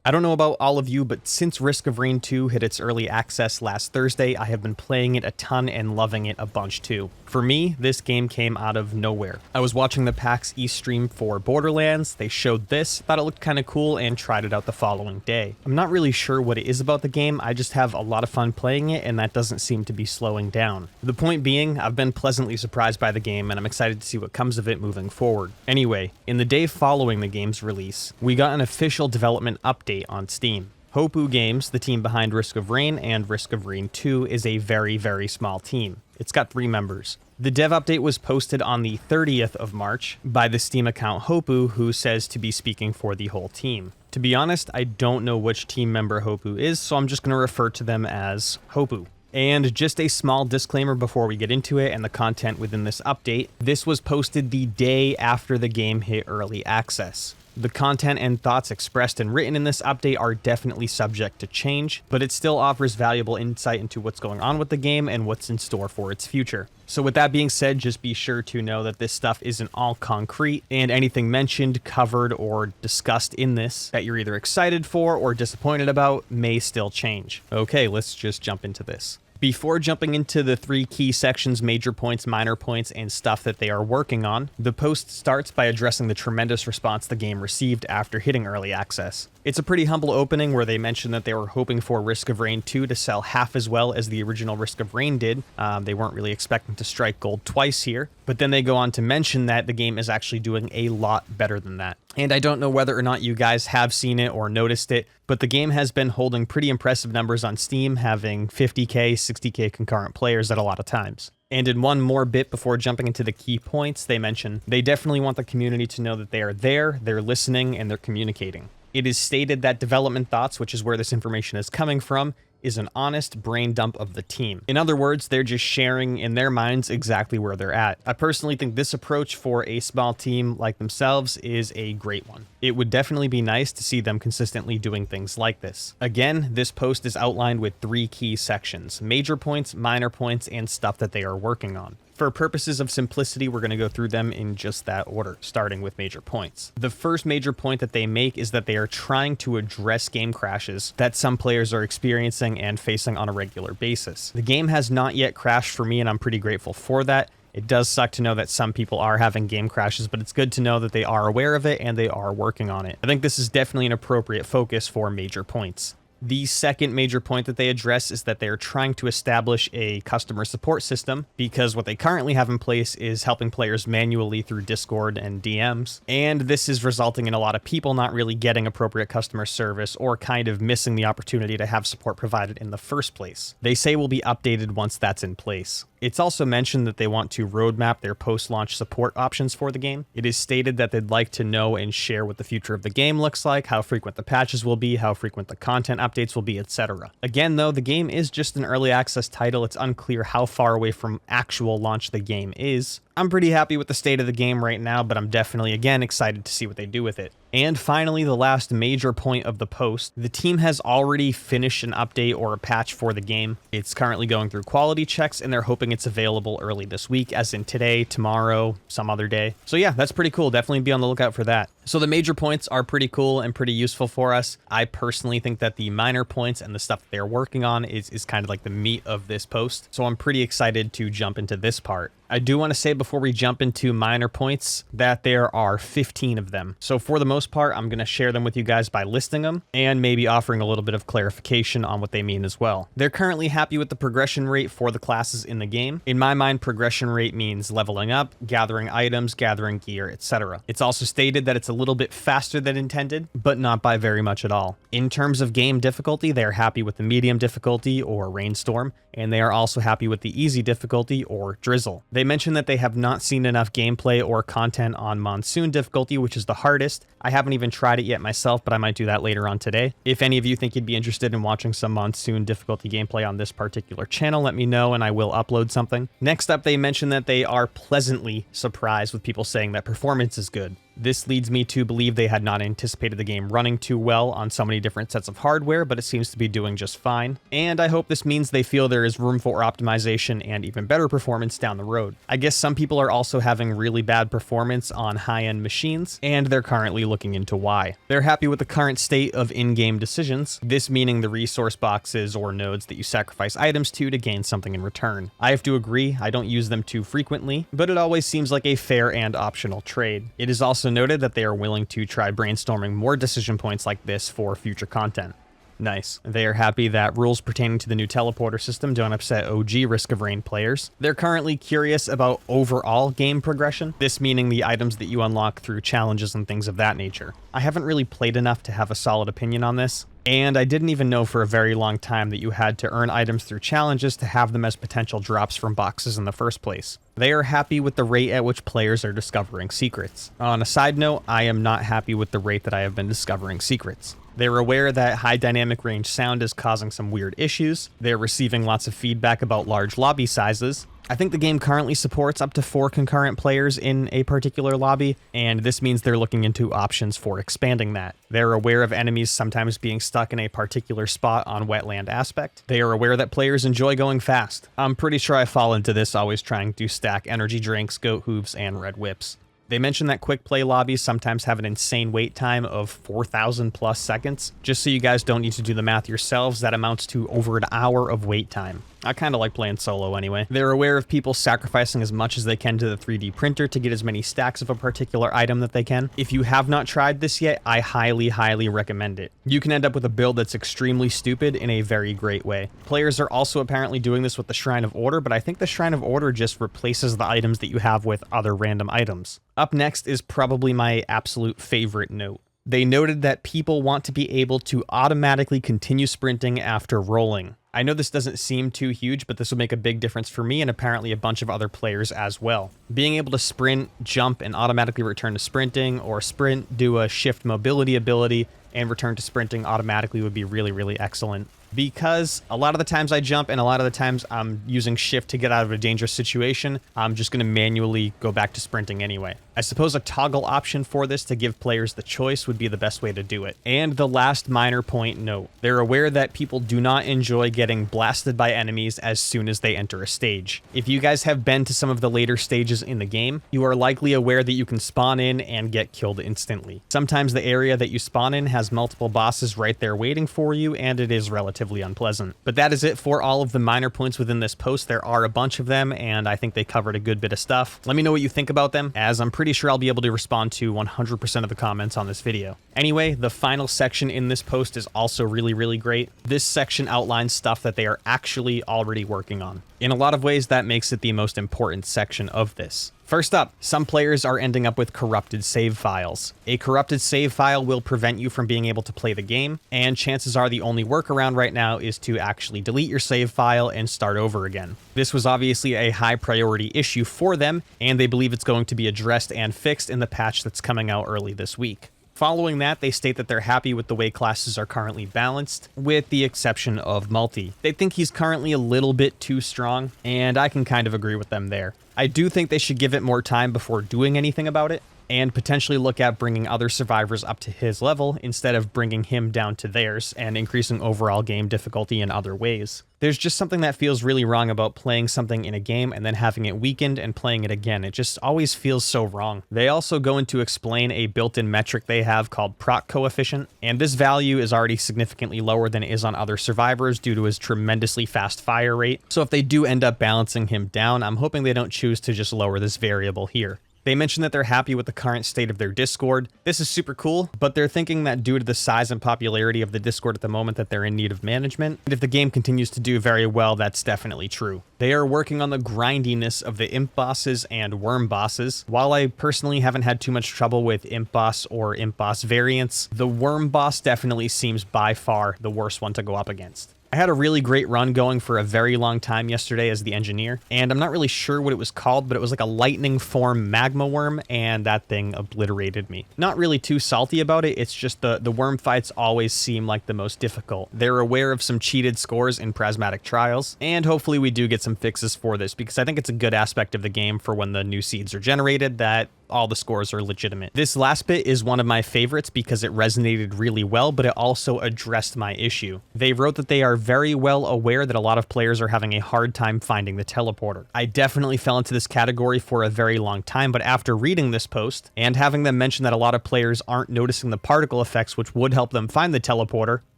I don't know about all of you, but since Risk of Rain 2 hit its early access last Thursday, I have been playing it a ton and loving it a bunch too. For me, this game came out of nowhere. I was watching the PAX East stream for Borderlands, they showed this, thought it looked kinda cool, and tried it out the following day. I'm not really sure what it is about the game, I just have a lot of fun playing it, and that doesn't seem to be slowing down. The point being, I've been pleasantly surprised by the game, and I'm excited to see what comes of it moving forward. Anyway, in the day following the game's release, we got an official development update on Steam. Hopoo Games, the team behind Risk of Rain and Risk of Rain 2, is a very, very small team. It's got 3 members. The dev update was posted on the 30th of March by the Steam account Hopoo, who says to be speaking for the whole team. To be honest, I don't know which team member Hopoo is, so I'm just going to refer to them as Hopoo. And just a small disclaimer before we get into it and the content within this update, this was posted the day after the game hit early access. The content and thoughts expressed and written in this update are definitely subject to change, but it still offers valuable insight into what's going on with the game and what's in store for its future. So with that being said, just be sure to know that this stuff isn't all concrete, and anything mentioned, covered, or discussed in this that you're either excited for or disappointed about may still change. Okay, let's just jump into this. Before jumping into the 3 key sections, major points, minor points, and stuff that they are working on, the post starts by addressing the tremendous response the game received after hitting early access. It's a pretty humble opening where they mention that they were hoping for Risk of Rain 2 to sell half as well as the original Risk of Rain did. They weren't really expecting to strike gold twice here, but then they go on to mention that the game is actually doing a lot better than that. And I don't know whether or not you guys have seen it or noticed it, but the game has been holding pretty impressive numbers on Steam, having 50k, 60k concurrent players at a lot of times. And in one more bit before jumping into the key points, they mention they definitely want the community to know that they are there, they're listening, and they're communicating. It is stated that development thoughts, which is where this information is coming from, is an honest brain dump of the team. In other words, they're just sharing in their minds exactly where they're at. I personally think this approach for a small team like themselves is a great one. It would definitely be nice to see them consistently doing things like this. Again, this post is outlined with 3 key sections: major points, minor points, and stuff that they are working on. For purposes of simplicity, we're going to go through them in just that order, starting with major points. The first major point that they make is that they are trying to address game crashes that some players are experiencing and facing on a regular basis. The game has not yet crashed for me, and I'm pretty grateful for that. It does suck to know that some people are having game crashes, but it's good to know that they are aware of it and they are working on it. I think this is definitely an appropriate focus for major points. The second major point that they address is that they're trying to establish a customer support system, because what they currently have in place is helping players manually through Discord and DMs, and this is resulting in a lot of people not really getting appropriate customer service or kind of missing the opportunity to have support provided in the first place. They say will be updated once that's in place. It's also mentioned that they want to roadmap their post-launch support options for the game. It is stated that they'd like to know and share what the future of the game looks like, how frequent the patches will be, how frequent the content updates will be, etc. Again, though, the game is just an early access title. It's unclear how far away from actual launch the game is. I'm pretty happy with the state of the game right now, but I'm definitely, again, excited to see what they do with it. And finally, the last major point of the post, the team has already finished an update or a patch for the game. It's currently going through quality checks, and they're hoping it's available early this week, as in today, tomorrow, some other day. So yeah, that's pretty cool. Definitely be on the lookout for that. So the major points are pretty cool and pretty useful for us. I personally think that the minor points and the stuff that they're working on is kind of like the meat of this post. So I'm pretty excited to jump into this part. I do want to say before we jump into minor points that there are 15 of them. So for the most part, I'm going to share them with you guys by listing them and maybe offering a little bit of clarification on what they mean as well. They're currently happy with the progression rate for the classes in the game. In my mind, progression rate means leveling up, gathering items, gathering gear, etc. It's also stated that it's a little bit faster than intended, but not by very much at all. In terms of game difficulty, they are happy with the medium difficulty or rainstorm, and they are also happy with the easy difficulty or drizzle. They mention that they have not seen enough gameplay or content on monsoon difficulty, which is the hardest. I haven't even tried it yet myself, but I might do that later on today. If any of you think you'd be interested in watching some monsoon difficulty gameplay on this particular channel, let me know and I will upload something. Next up, they mention that they are pleasantly surprised with people saying that performance is good. This leads me to believe they had not anticipated the game running too well on so many different sets of hardware, but it seems to be doing just fine. And I hope this means they feel there is room for optimization and even better performance down the road. I guess some people are also having really bad performance on high-end machines, and they're currently looking into why. They're happy with the current state of in-game decisions, this meaning the resource boxes or nodes that you sacrifice items to gain something in return. I have to agree, I don't use them too frequently, but it always seems like a fair and optional trade. It is also noted that they are willing to try brainstorming more decision points like this for future content. Nice. They are happy that rules pertaining to the new teleporter system don't upset OG Risk of Rain players. They're currently curious about overall game progression, this meaning the items that you unlock through challenges and things of that nature. I haven't really played enough to have a solid opinion on this, and I didn't even know for a very long time that you had to earn items through challenges to have them as potential drops from boxes in the first place. They are happy with the rate at which players are discovering secrets. On a side note, I am not happy with the rate that I have been discovering secrets. They're aware that high dynamic range sound is causing some weird issues. They're receiving lots of feedback about large lobby sizes. I think the game currently supports up to 4 concurrent players in a particular lobby, and this means they're looking into options for expanding that. They're aware of enemies sometimes being stuck in a particular spot on wetland aspect. They are aware that players enjoy going fast. I'm pretty sure I fall into this, always trying to stack energy drinks, goat hooves, and red whips. They mentioned that quick play lobbies sometimes have an insane wait time of 4,000 plus seconds. Just so you guys don't need to do the math yourselves, that amounts to over an hour of wait time. I kind of like playing solo anyway. They're aware of people sacrificing as much as they can to the 3D printer to get as many stacks of a particular item that they can. If you have not tried this yet, I highly recommend it. You can end up with a build that's extremely stupid in a very great way. Players are also apparently doing this with the Shrine of Order, but I think the Shrine of Order just replaces the items that you have with other random items. Up next is probably my absolute favorite note. They noted that people want to be able to automatically continue sprinting after rolling. I know this doesn't seem too huge, but this will make a big difference for me and apparently a bunch of other players as well. Being able to sprint, jump, and automatically return to sprinting, or sprint, do a shift mobility ability, and return to sprinting automatically would be really excellent. Because a lot of the times I jump and a lot of the times I'm using shift to get out of a dangerous situation, I'm just going to manually go back to sprinting anyway. I suppose a toggle option for this to give players the choice would be the best way to do it. And the last minor point note, they're aware that people do not enjoy getting blasted by enemies as soon as they enter a stage. If you guys have been to some of the later stages in the game, you are likely aware that you can spawn in and get killed instantly. Sometimes the area that you spawn in has multiple bosses right there waiting for you, and it is relatively unpleasant. But that is it for all of the minor points within this post. There are a bunch of them, and I think they covered a good bit of stuff. Let me know what you think about them, as I'm pretty sure I'll be able to respond to 100% of the comments on this video. Anyway, the final section in this post is also really great. This section outlines stuff that they are actually already working on. In a lot of ways, that makes it the most important section of this. First up, some players are ending up with corrupted save files. A corrupted save file will prevent you from being able to play the game, and chances are the only workaround right now is to actually delete your save file and start over again. This was obviously a high priority issue for them, and they believe it's going to be addressed and fixed in the patch that's coming out early this week. Following that, they state that they're happy with the way classes are currently balanced, with the exception of Multi. They think he's currently a little bit too strong, and I can kind of agree with them there. I do think they should give it more time before doing anything about it, and potentially look at bringing other survivors up to his level instead of bringing him down to theirs and increasing overall game difficulty in other ways. There's just something that feels really wrong about playing something in a game and then having it weakened and playing it again. It just always feels so wrong. They also go into explain a built-in metric they have called proc coefficient, and this value is already significantly lower than it is on other survivors due to his tremendously fast fire rate. So if they do end up balancing him down, I'm hoping they don't choose to just lower this variable here. They mentioned that they're happy with the current state of their Discord. This is super cool, but they're thinking that due to the size and popularity of the Discord at the moment that they're in need of management, and if the game continues to do very well, that's definitely true. They are working on the grindiness of the imp bosses and worm bosses. While I personally haven't had too much trouble with imp boss or imp boss variants, the worm boss definitely seems by far the worst one to go up against. I had a really great run going for a very long time yesterday as the engineer, and I'm not really sure what it was called, but it was like a lightning form magma worm, and that thing obliterated me. Not really too salty about it, it's just the worm fights always seem like the most difficult. They're aware of some cheated scores in Prismatic Trials, and hopefully we do get some fixes for this, because I think it's a good aspect of the game for when the new seeds are generated that all the scores are legitimate. This last bit is one of my favorites because it resonated really well, but it also addressed my issue. They wrote that they are very well aware that a lot of players are having a hard time finding the teleporter. I definitely fell into this category for a very long time, but after reading this post and having them mention that a lot of players aren't noticing the particle effects which would help them find the teleporter,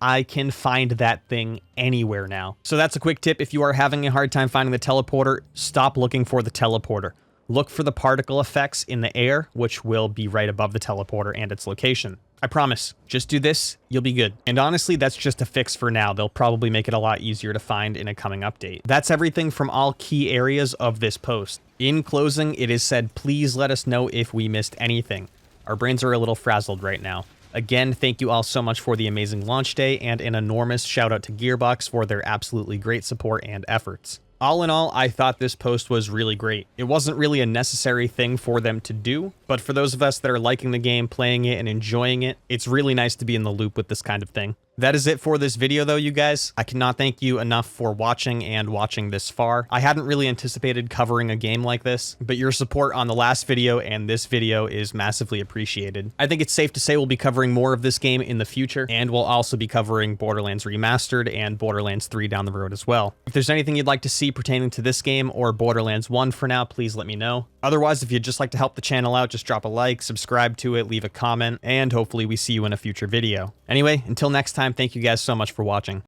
I can find that thing anywhere now. So that's a quick tip. If you are having a hard time finding the teleporter, stop looking for the teleporter. Look for the particle effects in the air, which will be right above the teleporter and its location. I promise, just do this, you'll be good. And honestly, that's just a fix for now. They'll probably make it a lot easier to find in a coming update. That's everything from all key areas of this post. In closing, it is said, please let us know if we missed anything. Our brains are a little frazzled right now. Again, thank you all so much for the amazing launch day, and an enormous shout out to Gearbox for their absolutely great support and efforts. All in all, I thought this post was really great. It wasn't really a necessary thing for them to do, but for those of us that are liking the game, playing it, and enjoying it, it's really nice to be in the loop with this kind of thing. That is it for this video though, you guys. I cannot thank you enough for watching and watching this far. I hadn't really anticipated covering a game like this, but your support on the last video and this video is massively appreciated. I think it's safe to say we'll be covering more of this game in the future, and we'll also be covering Borderlands Remastered and Borderlands 3 down the road as well. If there's anything you'd like to see pertaining to this game or Borderlands 1 for now, please let me know. Otherwise, if you'd just like to help the channel out, just drop a like, subscribe to it, leave a comment, and hopefully we see you in a future video. Anyway, until next time, thank you guys so much for watching.